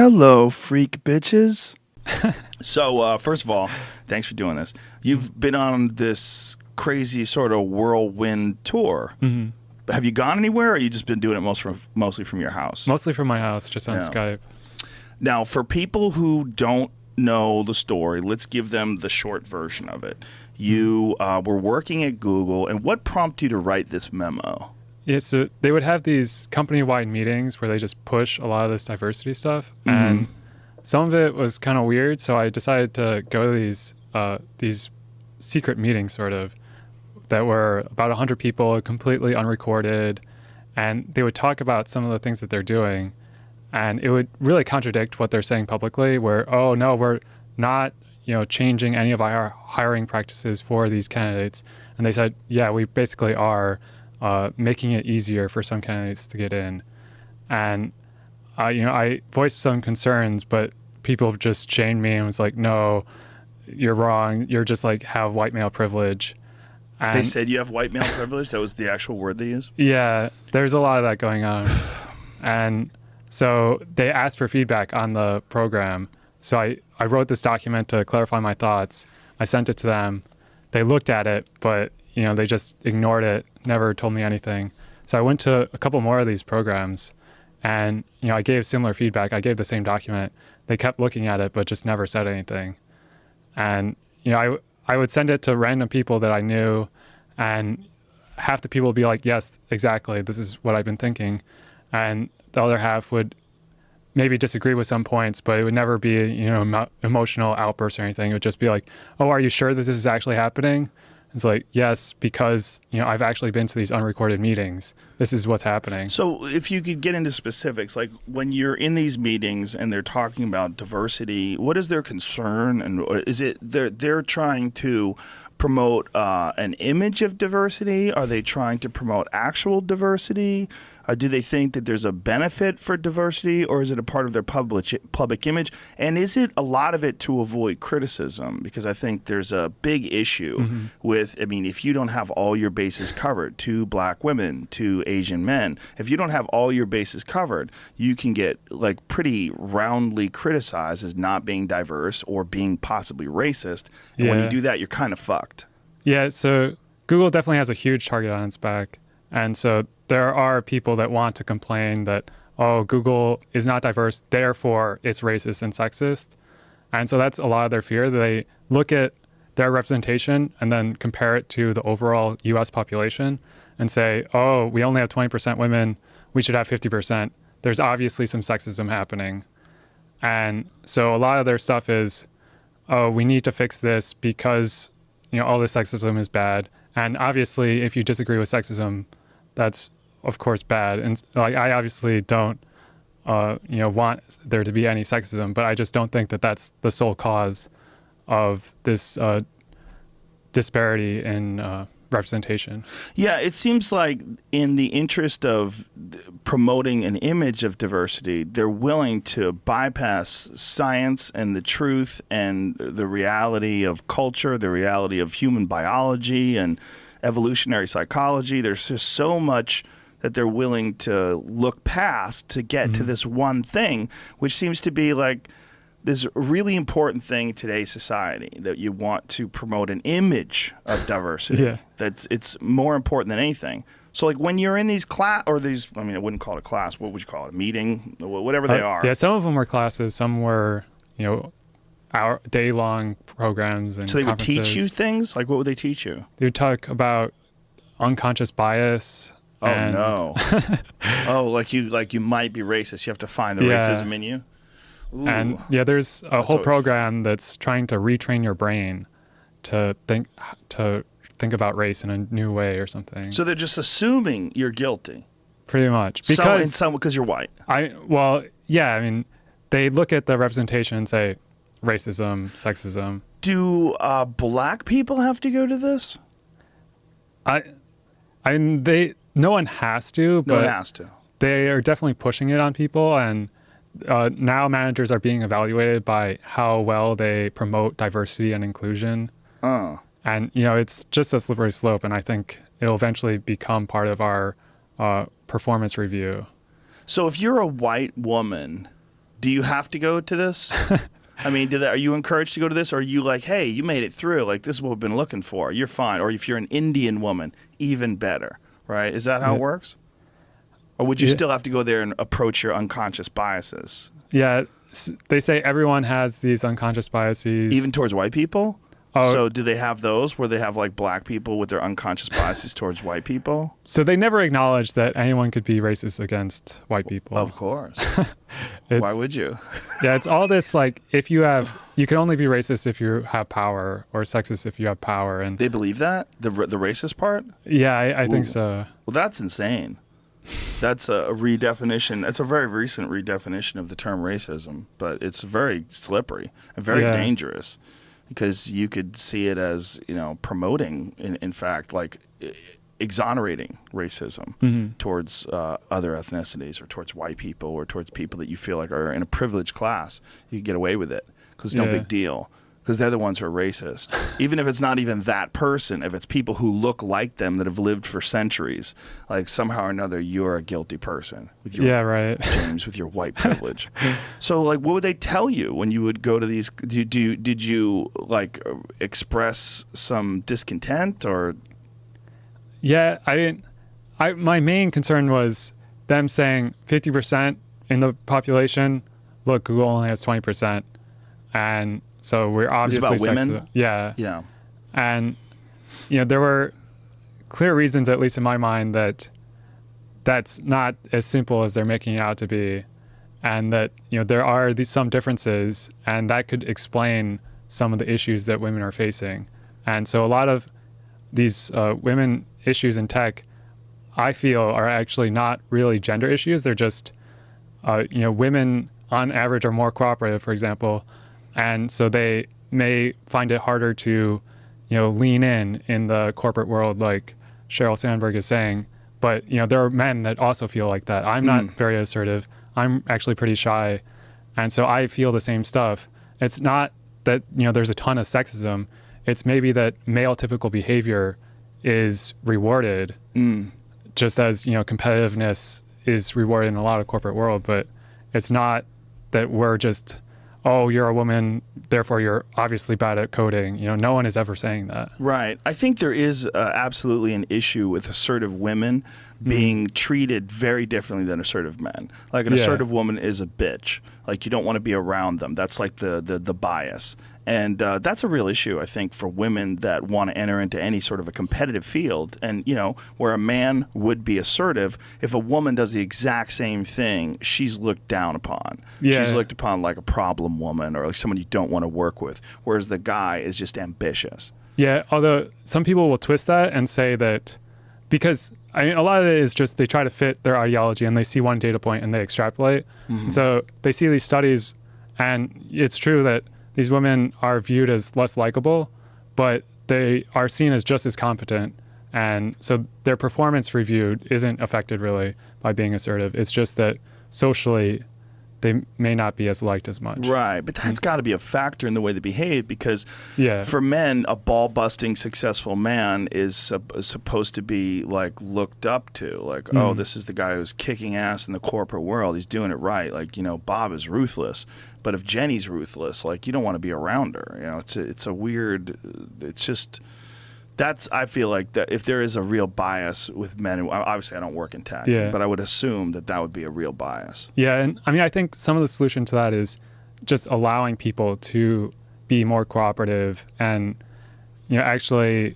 Hello, freak bitches. So, first of all, thanks for doing this. You've been on this crazy sort of whirlwind tour. Mm-hmm. Have you gone anywhere, or you just been doing it mostly from your house? Mostly from my house, just on Skype. Now, for people who don't know the story, let's give them the short version of it. You were working at Google, and what prompted you to write this memo? Yeah, so they would have these company-wide meetings where they just push a lot of this diversity stuff, and some of it was kind of weird. So I decided to go to these secret meetings, sort of, that were about 100 people, completely unrecorded, and they would talk about some of the things that they're doing, and it would really contradict what they're saying publicly. Where, oh no, we're not, changing any of our hiring practices for these candidates, and they said, yeah, we basically are. Making it easier for some candidates to get in. And, I voiced some concerns, but people just chained me and was like, no, you're wrong. You're just have white male privilege. And they said you have white male privilege? That was the actual word they used? Yeah, there's a lot of that going on. And so they asked for feedback on the program. So I wrote this document to clarify my thoughts. I sent it to them. They looked at it, but they just ignored it, never told me anything. So I went to a couple more of these programs, and I gave similar feedback. I gave the same document. They kept looking at it, but just never said anything. And I would send it to random people that I knew, and half the people would be like, yes, exactly, this is what I've been thinking. And the other half would maybe disagree with some points, but it would never be emotional outbursts or anything. It would just be like, oh, are you sure that this is actually happening? It's like, yes, because, I've actually been to these unrecorded meetings. This is what's happening. So if you could get into specifics, like when you're in these meetings and they're talking about diversity, what is their concern? And is it they're trying to promote an image of diversity? Are they trying to promote actual diversity? Do they think that there's a benefit for diversity, or is it a part of their public image? And is it a lot of it to avoid criticism? Because I think there's a big issue with, if you don't have all your bases covered, 2 black women, 2 Asian men, if you don't have all your bases covered, you can get pretty roundly criticized as not being diverse or being possibly racist. And when you do that, you're kind of fucked. Yeah, so Google definitely has a huge target on its back. And so there are people that want to complain that, oh, Google is not diverse, therefore it's racist and sexist. And so that's a lot of their fear. They look at their representation and then compare it to the overall US population and say, oh, we only have 20% women, we should have 50%. There's obviously some sexism happening. And so a lot of their stuff is, oh, we need to fix this because, all this sexism is bad. And obviously, if you disagree with sexism, that's of course bad. And I obviously don't, want there to be any sexism, but I just don't think that that's the sole cause of this disparity in representation. Yeah, it seems like in the interest of promoting an image of diversity, they're willing to bypass science and the truth and the reality of culture, the reality of human biology and evolutionary psychology. There's just so much that they're willing to look past to get to this one thing, which seems to be this really important thing in today's society, that you want to promote an image of diversity. Yeah. It's more important than anything. So when you're in these I wouldn't call it a class. What would you call it? A meeting? Whatever they are. Yeah, some of them were classes. Some were, our day-long programs and so they would conferences. teach you things? What would they teach you? They would talk about unconscious bias. Oh, no. Oh, you might be racist. You have to find the racism in you? Ooh. And there's a whole program that's trying to retrain your brain to think about race in a new way or something. So they're just assuming you're guilty. Pretty much. Because you're white. They look at the representation and say racism, sexism. Do black people have to go to this? No one has to, but no one has to. They are definitely pushing it on people, and now managers are being evaluated by how well they promote diversity and inclusion. And, it's just a slippery slope, and I think it'll eventually become part of our performance review. So if you're a white woman Do you have to go to this? I mean, are you encouraged to go to this, or are you like, hey, you made it through, like this is what we've been looking for, you're fine? Or if you're an Indian woman, even better, right? Is that how it works? Or would you still have to go there and approach your unconscious biases? Yeah, they say everyone has these unconscious biases. Even towards white people? Oh. So do they have those where they have like black people with their unconscious biases towards white people? So they never acknowledge that anyone could be racist against white people. Of course. Why would you? Yeah, it's all this like, you can only be racist if you have power, or sexist if you have power. And they believe that? The racist part? Yeah, I think so. Well, that's insane. That's a redefinition. It's a very recent redefinition of the term racism, but it's very slippery and very dangerous, because you could see it as, promoting, in fact, like exonerating racism towards other ethnicities, or towards white people, or towards people that you feel like are in a privileged class. You can get away with it because it's no big deal, because they're the ones who are racist. Even if it's not even that person, if it's people who look like them that have lived for centuries, like somehow or another, you're a guilty person with your James, with your white privilege. So like, what would they tell you when you would go to these? Did you like express some discontent, or? Yeah, my main concern was them saying 50% in the population, look, Google only has 20%. And so we're obviously about women? Yeah. Yeah. And, there were clear reasons, at least in my mind, that that's not as simple as they're making it out to be. And that, there are some differences, and that could explain some of the issues that women are facing. And so a lot of these women issues in tech, I feel, are actually not really gender issues. They're just, women on average are more cooperative, for example. And so they may find it harder to, lean in the corporate world, like Sheryl Sandberg is saying. But, there are men that also feel like that. I'm not very assertive. I'm actually pretty shy. And so I feel the same stuff. It's not that, there's a ton of sexism. It's maybe that male typical behavior is rewarded, just as, competitiveness is rewarded in a lot of corporate world. But it's not that we're just, oh, you're a woman, therefore you're obviously bad at coding. No one is ever saying that. Right. I think there is absolutely an issue with assertive women being treated very differently than assertive men. Like an assertive woman is a bitch. Like you don't want to be around them. That's like the bias. And that's a real issue, I think, for women that want to enter into any sort of a competitive field. And, where a man would be assertive, if a woman does the exact same thing, she's looked down upon. Yeah. She's looked upon like a problem woman, or like someone you don't want to work with, whereas the guy is just ambitious. Yeah, although some people will twist that and say that because a lot of it is just they try to fit their ideology, and they see one data point and they extrapolate. So they see these studies, and it's true that these women are viewed as less likable, but they are seen as just as competent. And so their performance reviewed isn't affected really by being assertive. It's just that socially they may not be as liked as much. Right, but that's got to be a factor in the way they behave, because for men, a ball-busting, successful man is supposed to be like looked up to. Like, oh, this is the guy who's kicking ass in the corporate world. He's doing it right. Like, Bob is ruthless. But if Jenny's ruthless, like, you don't want to be around her. It's a weird. It's just. I feel like that if there is a real bias with men, obviously I don't work in tech, but I would assume that would be a real bias. Yeah, and I think some of the solution to that is just allowing people to be more cooperative and, actually,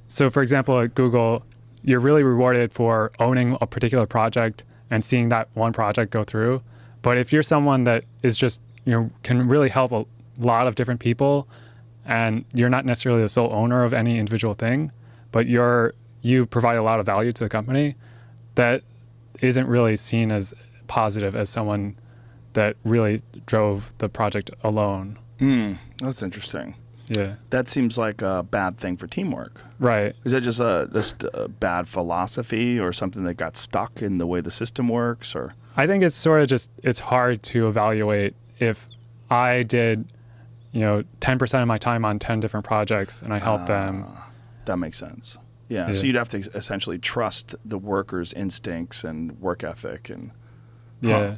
so for example, at Google, you're really rewarded for owning a particular project and seeing that one project go through. But if you're someone that is just, can really help a lot of different people, and you're not necessarily the sole owner of any individual thing, but you provide a lot of value to the company, that isn't really seen as positive as someone that really drove the project alone. That's interesting. Yeah. That seems like a bad thing for teamwork. Right. Is that just a bad philosophy, or something that got stuck in the way the system works? Or I think it's sort of just, it's hard to evaluate if I did 10% of my time on 10 different projects and I help them. That makes sense. Yeah. So you'd have to essentially trust the workers' instincts and work ethic. And yeah.